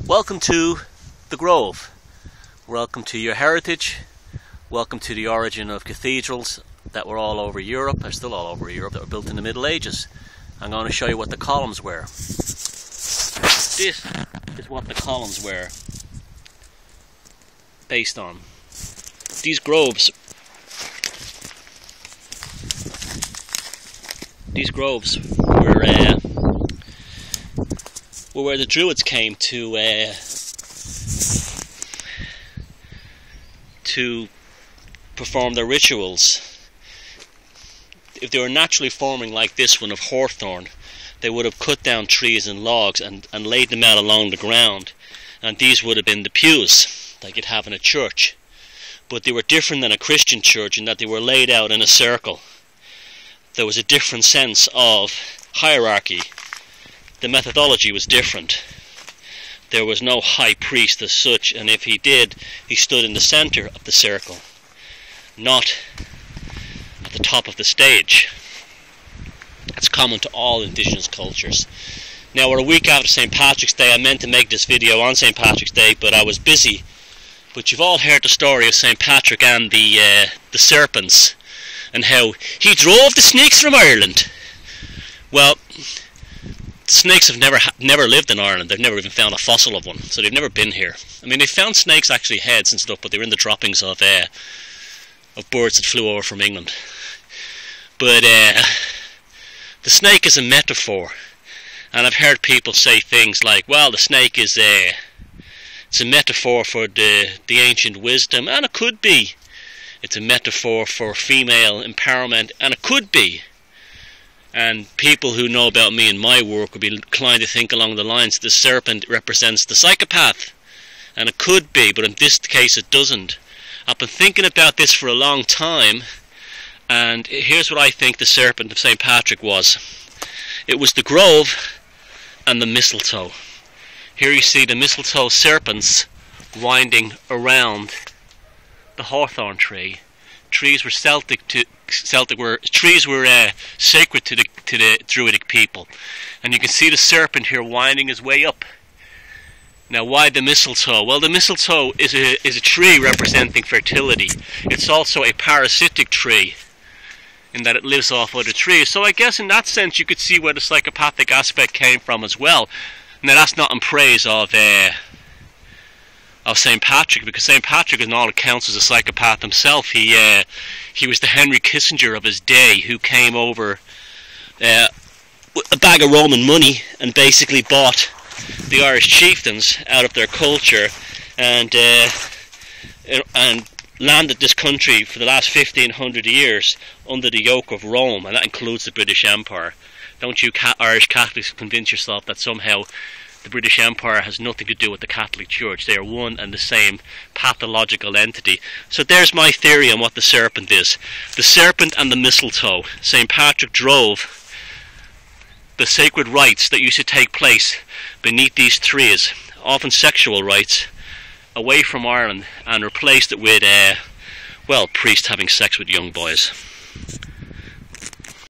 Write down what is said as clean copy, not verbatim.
Welcome to the Grove. Welcome to your heritage. Welcome to the origin of cathedrals that were all over Europe, are still all over Europe, that were built in the Middle Ages. I'm going to show you what the columns were. This is what the columns were based on. These groves were where the Druids came to perform their rituals. If they were naturally forming like this one of hawthorn, they would have cut down trees and logs and laid them out along the ground, and these would have been the pews like you'd have in a church. But they were different than a Christian church in that they were laid out in a circle. There was a different sense of hierarchy. The methodology was different. There was no high priest as such, and if he did, he stood in the center of the circle, not at the top of the stage. It's common to all indigenous cultures. Now, we're a week after St. Patrick's Day. I meant to make this video on St. Patrick's Day, but I was busy. But you've all heard the story of St. Patrick and the serpents, and how he drove the snakes from Ireland. Well, snakes have never lived in Ireland. They've never even found a fossil of one, so they've never been here. I mean, they found snakes actually heads and stuff, but they were in the droppings of birds that flew over from England. But the snake is a metaphor, and I've heard people say things like, well, the snake is it's a metaphor for the ancient wisdom, and it could be. It's a metaphor for female empowerment, and it could be. And people who know about me and my work would be inclined to think along the lines the serpent represents the psychopath. And it could be, but in this case it doesn't. I've been thinking about this for a long time, and here's what I think the serpent of St. Patrick was. It was the grove and the mistletoe. Here you see the mistletoe serpents winding around the hawthorn tree. Trees were sacred to the Druidic people, and you can see the serpent here winding his way up. Now, why the mistletoe? Well, the mistletoe is a tree representing fertility. It's also a parasitic tree in that it lives off other trees. So I guess in that sense you could see where the psychopathic aspect came from as well. Now, that's not in praise of St. Patrick, because St. Patrick, in all accounts, was a psychopath himself. He was the Henry Kissinger of his day, who came over with a bag of Roman money and basically bought the Irish chieftains out of their culture and landed this country for the last 1500 years under the yoke of Rome, and that includes the British Empire. Don't you Irish Catholics convince yourself that somehow the British Empire has nothing to do with the Catholic Church. They are one and the same pathological entity. So there's my theory on what the serpent is. The serpent and the mistletoe. St. Patrick drove the sacred rites that used to take place beneath these trees, often sexual rites, away from Ireland, and replaced it with, priests having sex with young boys.